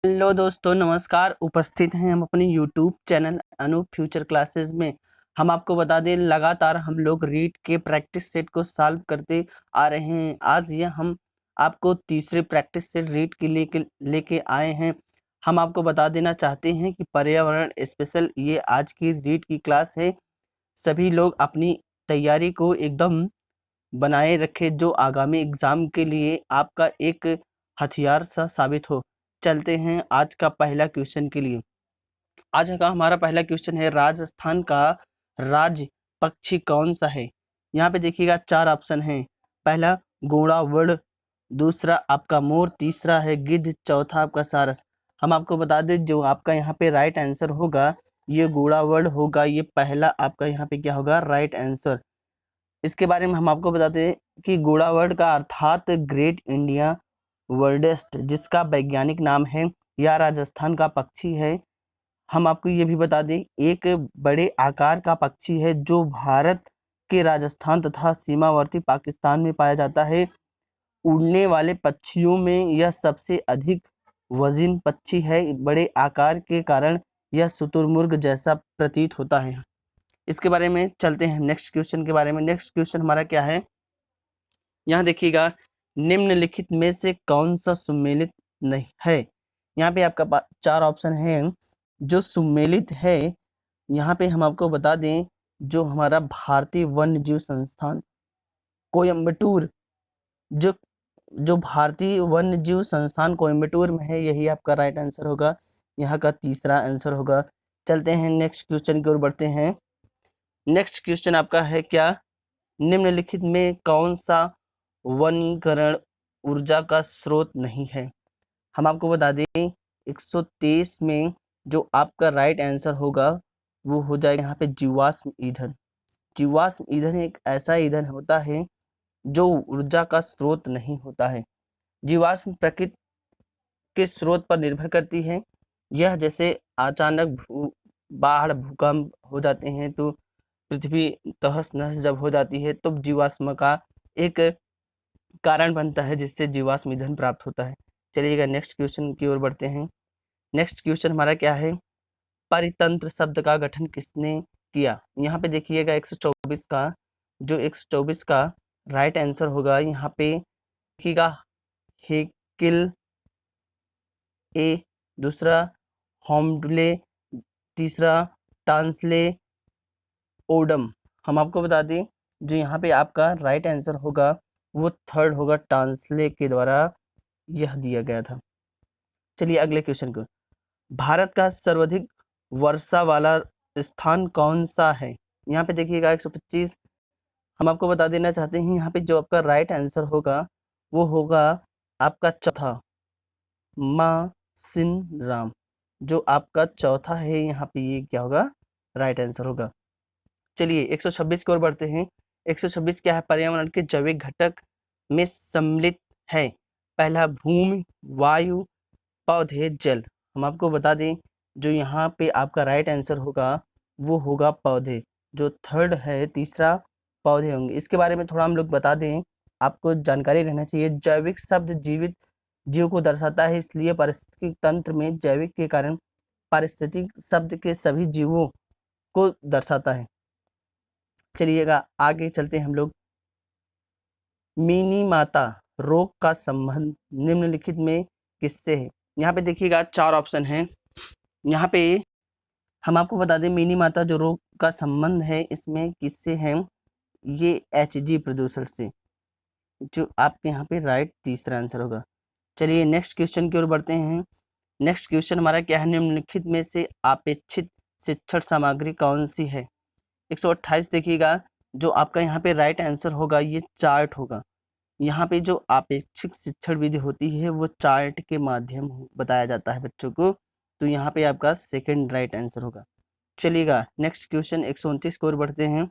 Hello दोस्तों, नमस्कार। उपस्थित हैं हम अपने YouTube channel Anup future classes में। हम आपको बता दें, लगातार हम लोग रीड के प्रैक्टिस सेट को सॉल्व करते आ रहे हैं। आज ये हम आपको तीसरे प्रैक्टिस सेट रीड के लेके आए हैं। हम आपको बता देना चाहते हैं कि पर्यावरण स्पेशल ये आज की रीड की क्लास है। सभी लोग अपनी तैयारी को एकदम बनाए रखें, जो आगामी एग्जाम के लिए आपका एक हथियार सा साबित हो। चलते हैं आज का पहला क्वेश्चन के लिए। आज का हमारा पहला क्वेश्चन है, राजस्थान का राज्य पक्षी कौन सा है? यहाँ पे देखिएगा 4 ऑप्शन हैं। पहला घोड़ावड़, दूसरा आपका मोर, तीसरा है गिद्ध, चौथा आपका सारस। हम आपको बता दें, जो आपका यहाँ पे राइट आंसर होगा ये घोड़ावड़ होगा। ये पहला आपका यहाँ पे क्या होगा? Right answer. इसके बारे में हम आपको बताते हैं कि घोड़ावड़ का अर्थात ग्रेट इंडिया वर्डेस्ट, जिसका वैज्ञानिक नाम है, यह राजस्थान का पक्षी है। हम आपको ये भी बता दें, एक बड़े आकार का पक्षी है जो भारत के राजस्थान तथा सीमावर्ती पाकिस्तान में पाया जाता है। उड़ने वाले पक्षियों में यह सबसे अधिक वजन पक्षी है। बड़े आकार के कारण यह शुतुरमुर्ग जैसा प्रतीत होता है। इसके बारे में चलते हैं नेक्स्ट क्वेश्चन के बारे में। नेक्स्ट क्वेश्चन हमारा क्या है, यहाँ देखिएगा, निम्नलिखित में से कौन सा सुमेलित नहीं है? यहाँ पे आपका 4 ऑप्शन है। जो सुमेलित है, यहाँ पे हम आपको बता दें, जो हमारा भारतीय वन्य जीव संस्थान कोयम्बटूर, जो भारतीय वन्य जीव संस्थान कोयम्बटूर में है, यही आपका राइट आंसर होगा। यहाँ का तीसरा आंसर होगा। चलते हैं नेक्स्ट क्वेश्चन की ओर बढ़ते हैं। नेक्स्ट क्वेश्चन आपका है क्या, निम्नलिखित में कौन सा वनीकरण ऊर्जा का स्रोत नहीं है? हम आपको बता दें, 123 में जो आपका राइट आंसर होगा वो हो जाएगा यहाँ पे जीवाश्म ईंधन। जीवाश्म ईंधन एक ऐसा ईंधन होता है जो ऊर्जा का स्रोत नहीं होता है। जीवाश्म प्रकृति के स्रोत पर निर्भर करती है। यह जैसे अचानक बाढ़ भूकंप हो जाते हैं तो पृथ्वी तहस नहस जब हो जाती है, तो जीवाश्म का एक कारण बनता है जिससे जीवाश्म ईंधन प्राप्त होता है। चलिएगा नेक्स्ट क्वेश्चन की ओर बढ़ते हैं। नेक्स्ट क्वेश्चन हमारा क्या है, परितंत्र शब्द का गठन किसने किया? यहाँ पे देखिएगा 124 का, जो 124 का राइट आंसर होगा यहाँ पे देखिएगा हेकिल ए, दूसरा होम्डले, तीसरा टांसले ओडम। हम आपको बता दें, जो यहाँ पे आपका राइट आंसर होगा वो थर्ड होगा, टांसले के द्वारा यह दिया गया था। चलिए अगले क्वेश्चन को, भारत का सर्वाधिक वर्षा वाला स्थान कौन सा है? यहाँ पे देखिएगा 125। हम आपको बता देना चाहते हैं, यहाँ पे जो आपका राइट आंसर होगा वो होगा आपका चौथा, मासिनराम। जो आपका चौथा है यहाँ पे, ये क्या होगा? राइट आंसर होगा। चलिए 126 की ओर बढ़ते हैं। 126 क्या है? पर्यावरण के जैविक घटक में सम्मिलित है। पहला भूमि, वायु, पौधे, जल। हम आपको बता दें, जो यहाँ पे आपका राइट आंसर होगा वो होगा पौधे। जो थर्ड है, तीसरा पौधे होंगे। इसके बारे में थोड़ा हम लोग बता दें, आपको जानकारी रहना चाहिए। जैविक शब्द जीवित जीव को दर्शाता है, इसलिए पारिस्थितिक तंत्र में जैविक के कारण पारिस्थितिक शब्द के सभी जीवों को दर्शाता है। चलिएगा आगे चलते हैं हम लोग। मिनी माता रोग का संबंध निम्नलिखित में किससे है? यहाँ पे देखिएगा 4 ऑप्शन हैं। यहाँ पे हम आपको बता दें, मिनी माता जो रोग का संबंध है इसमें किससे है? ये HG प्रदूषण से, जो आपके यहाँ पे राइट तीसरा आंसर होगा। चलिए नेक्स्ट क्वेश्चन की ओर बढ़ते हैं। नेक्स्ट क्वेश्चन हमारा क्या है, निम्नलिखित में से अपेक्षित शिक्षण सामग्री कौन सी है? 128 देखिएगा, जो आपका यहाँ पे राइट आंसर होगा ये चार्ट होगा। यहाँ पे जो अपेक्षित शिक्षण विधि होती है वो चार्ट के माध्यम बताया जाता है बच्चों को, तो यहाँ पे आपका सेकंड राइट आंसर होगा। चलिएगा नेक्स्ट क्वेश्चन 129 की ओर बढ़ते हैं।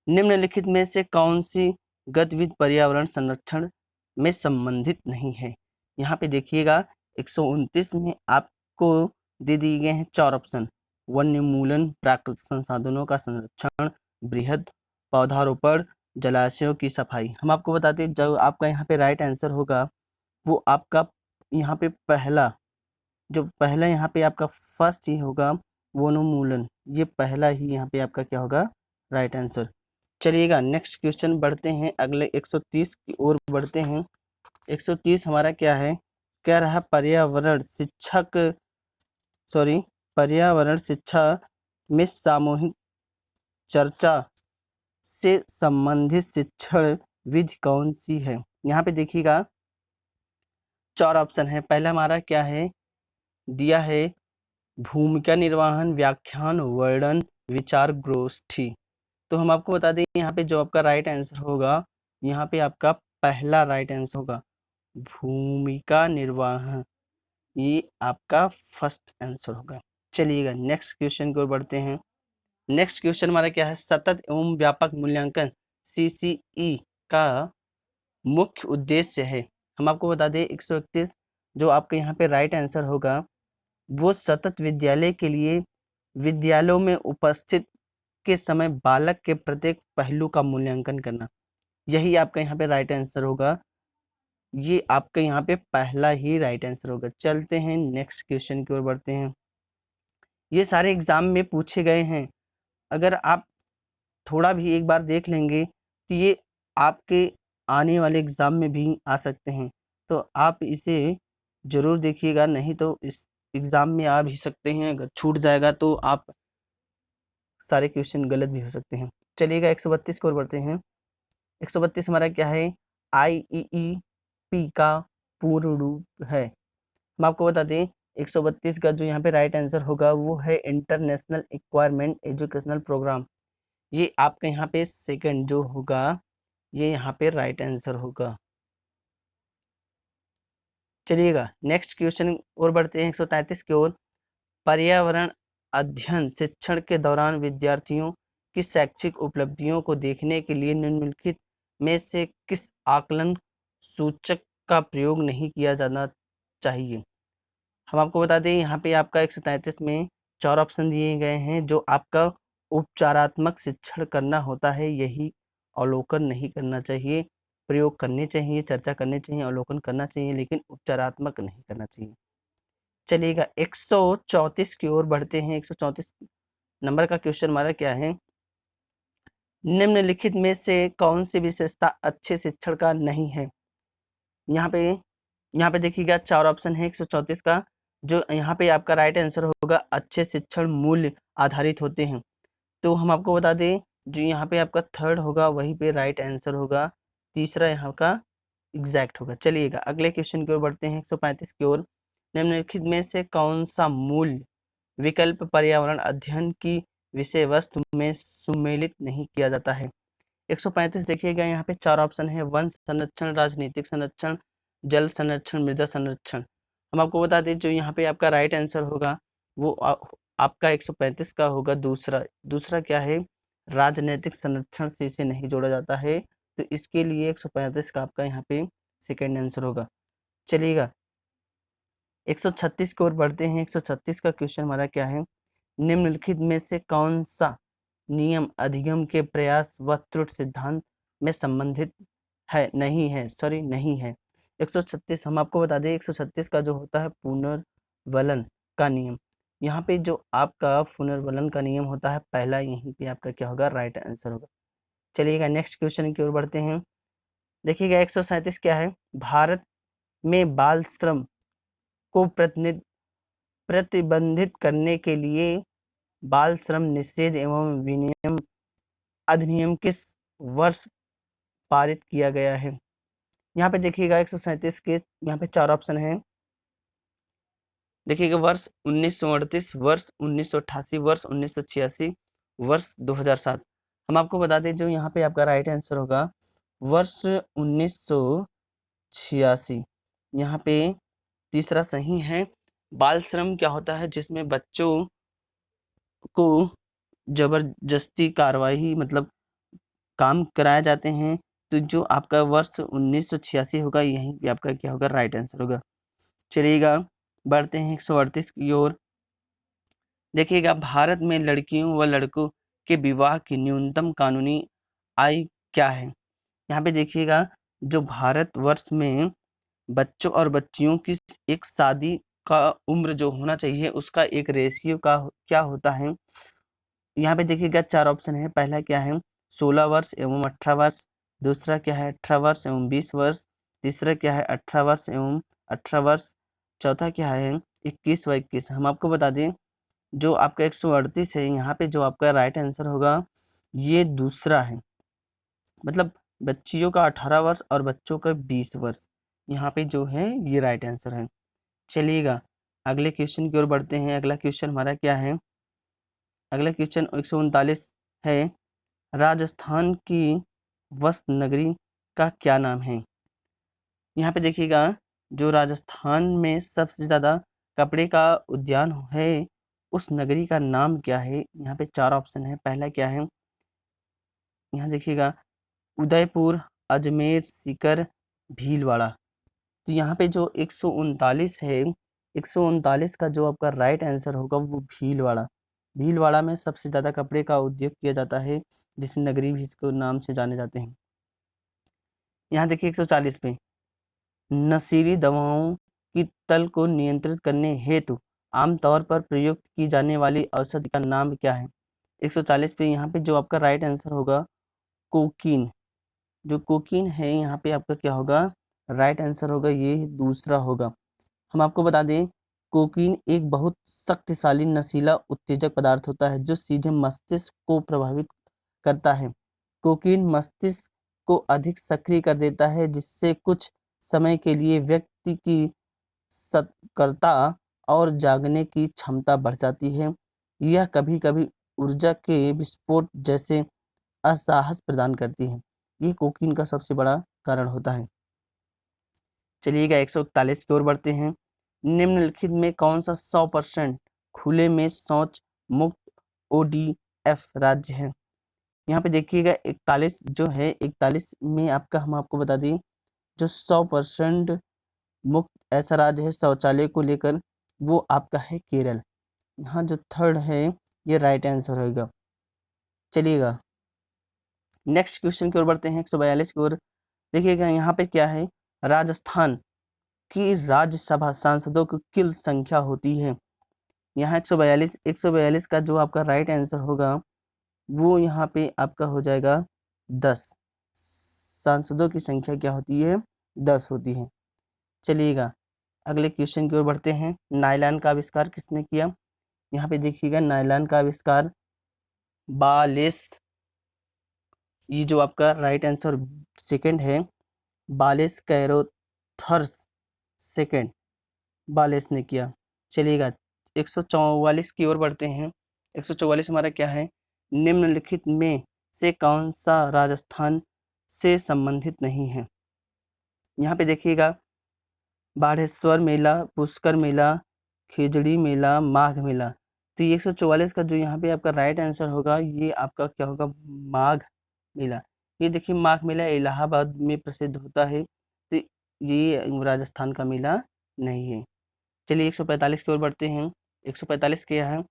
निम्नलिखित में से कौन सी गतिविधि पर्यावरण संरक्षण में संबंधित नहीं है? यहाँ पे देखिएगा 129 में आपको दे दिए गए हैं 4 ऑप्शन। वन्यमूलन, प्राकृतिक संसाधनों का संरक्षण, बृहद पौधारोपण, जलाशयों की सफाई। हम आपको बताते हैं, जो आपका यहाँ पे राइट आंसर होगा वो आपका यहाँ पे पहला जो पहला यहाँ पे आपका फर्स्ट ही होगा वनोन्मूलन, ये पहला ही यहाँ पे आपका क्या होगा राइट आंसर। चलिएगा नेक्स्ट क्वेश्चन बढ़ते हैं, अगले 130 की ओर बढ़ते हैं। 130 हमारा क्या है, कह रहा पर्यावरण शिक्षा में सामूहिक चर्चा से संबंधित शिक्षण विधि कौन सी है। यहाँ पे देखिएगा 4 ऑप्शन है। पहला हमारा क्या है दिया है, भूमिका निर्वहन, व्याख्यान, वर्णन, विचार गोष्ठी। तो हम आपको बता दें यहाँ पे जो आपका राइट आंसर होगा, यहाँ पे आपका पहला राइट आंसर होगा भूमिका निर्वहन, ये आपका फर्स्ट आंसर होगा। चलिएगा नेक्स्ट क्वेश्चन की ओर बढ़ते हैं। नेक्स्ट क्वेश्चन हमारा क्या है, सतत एवं व्यापक मूल्यांकन CCE का मुख्य उद्देश्य है। हम आपको बता दें 131 जो आपके यहाँ पे राइट आंसर होगा वो सतत विद्यालय के लिए विद्यालयों में उपस्थित के समय बालक के प्रत्येक पहलू का मूल्यांकन करना, यही आपका यहाँ पे राइट आंसर होगा। ये आपका यहाँ पे पहला ही राइट आंसर होगा। चलते हैं नेक्स्ट क्वेश्चन की ओर बढ़ते हैं। ये सारे एग्जाम में पूछे गए हैं, अगर आप थोड़ा भी एक बार देख लेंगे तो ये आपके आने वाले एग्जाम में भी आ सकते हैं, तो आप इसे जरूर देखिएगा, नहीं तो इस एग्जाम में आ भी सकते हैं। अगर छूट जाएगा तो आप सारे क्वेश्चन गलत भी हो सकते हैं। चलिएगा 132 की ओर बढ़ते हैं। 132 हमारा क्या है, IEEP का पूर्ण रूप है। हम आपको बता दें 132 का जो यहाँ पे राइट आंसर होगा वो है इंटरनेशनल रिक्वायरमेंट एजुकेशनल प्रोग्राम, ये आपका यहाँ पे सेकंड जो होगा ये यहाँ पे राइट आंसर होगा। चलिएगा नेक्स्ट क्वेश्चन और बढ़ते हैं 133 की ओर। पर्यावरण अध्ययन शिक्षण के दौरान विद्यार्थियों की शैक्षिक उपलब्धियों को देखने के लिए निम्नलिखित में से किस आकलन सूचक का प्रयोग नहीं किया जाना चाहिए। हम आपको बता दें यहाँ पे आपका 133 में 4 ऑप्शन दिए गए हैं। जो आपका उपचारात्मक शिक्षण करना होता है यही अवलोकन नहीं करना चाहिए, प्रयोग करने चाहिए, चर्चा करने चाहिए, अवलोकन करना चाहिए, लेकिन उपचारात्मक नहीं करना चाहिए। चलिएगा 134 की ओर बढ़ते हैं। 134 नंबर का क्वेश्चन हमारा क्या है, निम्नलिखित में से कौन सी विशेषता अच्छे शिक्षण का नहीं है। यहाँ पे देखिएगा 4 ऑप्शन है 134 का, जो यहाँ पे आपका राइट आंसर होगा अच्छे शिक्षण मूल्य आधारित होते हैं। तो हम आपको बता दें जो यहाँ पे आपका थर्ड होगा वहीं पे राइट आंसर होगा, तीसरा यहाँ का एग्जैक्ट होगा। चलिएगा अगले क्वेश्चन की ओर बढ़ते हैं 135 की ओर। निम्नलिखित में से कौन सा मूल्य विकल्प पर्यावरण अध्ययन की विषय वस्तु में सुमेलित नहीं किया जाता है। 135 देखिएगा यहाँ पे 4 ऑप्शन है, वन संरक्षण, राजनीतिक संरक्षण, जल संरक्षण, मृदा संरक्षण। हम आपको बता दें जो यहाँ पे आपका राइट आंसर होगा वो आपका 135 का होगा दूसरा क्या है, राजनीतिक संरक्षण से इसे नहीं जोड़ा जाता है, तो इसके लिए 135 का आपका यहाँ पे सेकेंड आंसर होगा। चलिएगा 136 की ओर बढ़ते हैं। 136 का क्वेश्चन हमारा क्या है, निम्नलिखित में से कौन सा नियम अधिगम के प्रयास व त्रुटि सिद्धांत में संबंधित है, नहीं है। 136 हम आपको बता दें 136 का जो होता है पुनर्वलन का नियम, यहाँ पे जो आपका पुनर्वलन का नियम होता है पहला, यहीं पे आपका क्या होगा राइट आंसर होगा। चलिएगा नेक्स्ट क्वेश्चन की ओर बढ़ते हैं। देखिएगा 137 क्या है, भारत में बाल श्रम को प्रतिबंधित करने के लिए बाल श्रम निषेध एवं विनियम अधिनियम किस वर्ष पारित किया गया है। यहाँ पे देखिएगा 137 के यहाँ पे 4 ऑप्शन हैं। देखिएगा वर्ष 1938, वर्ष 1988, वर्ष 1986, वर्ष 2007। हम आपको बता दें जो यहाँ पे आपका राइट आंसर होगा वर्ष 1986, यहाँ पे तीसरा सही है। बाल श्रम क्या होता है, जिसमें बच्चों को जबरदस्ती कार्रवाई मतलब काम कराए जाते हैं, तो जो आपका वर्ष 1986 होगा यहीं पे आपका क्या होगा राइट आंसर होगा। चलिएगा बढ़ते हैं 138 की ओर। देखिएगा भारत में लड़कियों व लड़कों के विवाह की न्यूनतम कानूनी आयु क्या है। यहाँ पे देखिएगा जो भारत वर्ष में बच्चों और बच्चियों की एक शादी का उम्र जो होना चाहिए उसका एक रेशियो का क्या होता है। यहाँ पे देखिएगा 4 ऑप्शन है। पहला क्या है 16 वर्ष एवं 18 वर्ष, दूसरा क्या है 18 वर्ष एवं 20 वर्ष, तीसरा क्या है 18 वर्ष एवं 18 वर्ष, चौथा क्या है 21 व 21। हम आपको बता दें जो आपका 138 है यहाँ पे जो आपका राइट आंसर होगा ये दूसरा है, मतलब बच्चियों का 18 वर्ष और बच्चों का 20 वर्ष, यहाँ पे जो है ये राइट आंसर है। चलिएगा अगले क्वेश्चन की ओर बढ़ते हैं। अगला क्वेश्चन हमारा क्या है, अगला क्वेश्चन 139 है, राजस्थान की वस्त नगरी का क्या नाम है। यहाँ पे देखिएगा जो राजस्थान में सबसे ज़्यादा कपड़े का उद्यान है उस नगरी का नाम क्या है। यहाँ पे 4 ऑप्शन है। पहला क्या है, यहाँ देखिएगा उदयपुर, अजमेर, सीकर, भीलवाड़ा। तो यहाँ पे जो 139 है, 139 का जो आपका राइट आंसर होगा वो भीलवाड़ा। भीलवाड़ा में सबसे ज़्यादा कपड़े का उद्योग किया जाता है, जिस नगरी भी इसको नाम से जाने जाते हैं। यहाँ देखिए 140 पे, नशीली दवाओं की तल को नियंत्रित करने हेतु आमतौर पर प्रयुक्त की जाने वाली औषधि का नाम क्या है। 140 पे यहाँ पे जो आपका राइट आंसर होगा कोकीन। जो कोकीन है यहाँ पे आपका क्या होगा, राइट आंसर होगा ये दूसरा होगा। हम आपको बता दें कोकीन एक बहुत शक्तिशाली नशीला उत्तेजक पदार्थ होता है जो सीधे मस्तिष्क को प्रभावित करता है। कोकीन मस्तिष्क को अधिक सक्रिय कर देता है जिससे कुछ समय के लिए व्यक्ति की सतर्कता और जागने की क्षमता बढ़ जाती है। यह कभी-कभी ऊर्जा के विस्फोट जैसे असाहस प्रदान करती है। ये कोकीन का सबसे बड़ा कारण होता है। चलिएगा 141 की ओर बढ़ते हैं। निम्नलिखित में कौन सा 100% खुले में शौच मुक्त ODF राज्य है। यहाँ पे देखिएगा 41 जो है 41 में आपका हम आपको बता दें जो 100% मुक्त ऐसा राज्य है शौचालय को लेकर वो आपका है केरल। यहाँ जो थर्ड है ये राइट आंसर होगा। चलिएगा नेक्स्ट क्वेश्चन की ओर बढ़ते हैं 142 की ओर। देखिएगा यहाँ पे क्या है, राजस्थान की राज्यसभा सांसदों की कुल संख्या होती है। यहाँ 142 का जो आपका राइट आंसर होगा वो यहाँ पे आपका हो जाएगा 10। सांसदों की संख्या क्या होती है, 10 होती है। चलिएगा अगले क्वेश्चन की ओर बढ़ते हैं। नायलॉन का आविष्कार किसने किया। यहाँ पे देखिएगा नायलॉन का आविष्कार बालेस, ये जो आपका राइट आंसर सेकंड है बालेस कैरोथर्स सेकंड बालेस ने किया। चलिएगा 144 की ओर बढ़ते हैं। 144 हमारा क्या है, निम्नलिखित में से कौन सा राजस्थान से संबंधित नहीं है। यहाँ पे देखिएगा बाढ़ेश्वर मेला, पुष्कर मेला, खिजड़ी मेला, माघ मेला। तो ये 144 का जो यहाँ पे आपका राइट आंसर होगा ये आपका क्या होगा, माघ मेला। ये देखिए माघ मेला इलाहाबाद में प्रसिद्ध होता है, तो ये राजस्थान का मेला नहीं है। चलिए 145 की ओर बढ़ते हैं। 145 क्या है,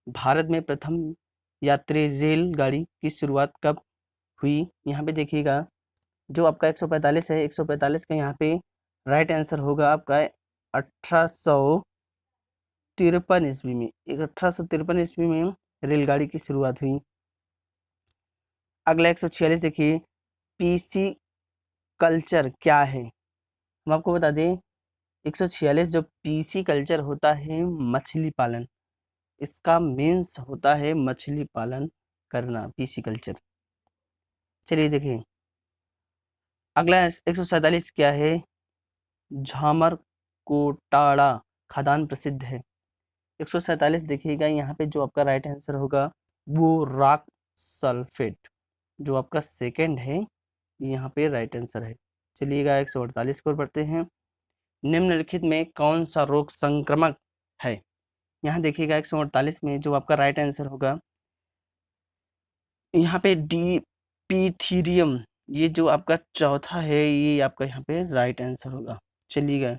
भारत में प्रथम यात्री रेलगाड़ी की शुरुआत कब हुई। यहाँ पे देखिएगा जो आपका 145 है 145 का यहाँ पे राइट आंसर होगा आपका 1853 ईस्वी में। 1853 ईस्वी में रेलगाड़ी की शुरुआत हुई। अगला 146 देखिए, पीसी कल्चर क्या है। हम आपको बता दें 146 जो पीसी कल्चर होता है मछली पालन, इसका मीन्स होता है मछली पालन करना, पीसी कल्चर। चलिए देखिए अगला 147 क्या है, झामर कोटाड़ा खदान प्रसिद्ध है। 147 देखिएगा यहाँ पे जो आपका राइट आंसर होगा वो रॉक सल्फेट, जो आपका सेकंड है यहाँ पे राइट आंसर है। चलिएगा 148 को पढ़ते हैं। निम्नलिखित में कौन सा रोग संक्रमक है। यहाँ देखिएगा 148 में जो आपका राइट आंसर होगा यहाँ पे डिप्थीरियम, ये जो आपका चौथा है ये आपका यहाँ पे राइट आंसर होगा। चलिएगा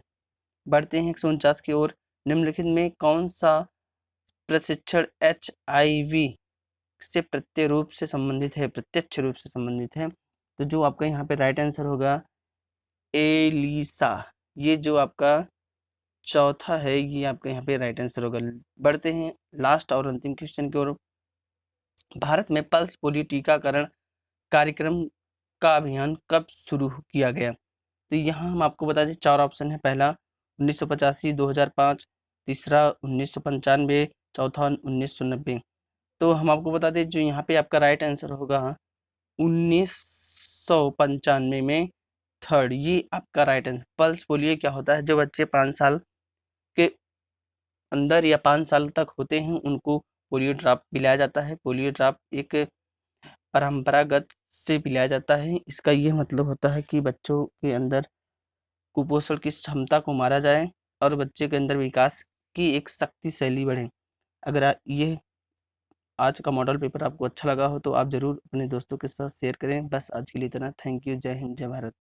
बढ़ते हैं 149 की ओर। निम्नलिखित में कौन सा प्रशिक्षण HIV से प्रत्यक्ष रूप से संबंधित है। तो जो आपका यहाँ पे राइट आंसर होगा एलिसा, ये जो आपका चौथा है ये आपका यहाँ पे राइट आंसर होगा। बढ़ते हैं लास्ट और अंतिम क्वेश्चन की ओर। भारत में पल्स पोलियो टीकाकरण कार्यक्रम का अभियान कब शुरू किया गया? तो यहाँ हम आपको बता दें 4 ऑप्शन है। पहला 1985, 2005, तीसरा 1995, चौथा 1990। तो हम आपको बता दें जो यहाँ पे आपका राइट आंसर होगा 1995 में थर्ड, ये आपका राइट आंसर। पल्स पोलियो क्या होता है, जो बच्चे 5 साल के अंदर या 5 साल तक होते हैं उनको पोलियो ड्रॉप पिलाया जाता है। पोलियो ड्रॉप एक परंपरागत से पिलाया जाता है। इसका ये मतलब होता है कि बच्चों के अंदर कुपोषण की क्षमता को मारा जाए और बच्चे के अंदर विकास की एक शक्तिशाली बढ़े। अगर ये आज का मॉडल पेपर आपको अच्छा लगा हो तो आप ज़रूर अपने दोस्तों के साथ शेयर करें। बस आज के लिए इतना। Thank you. जय हिंद, जय भारत।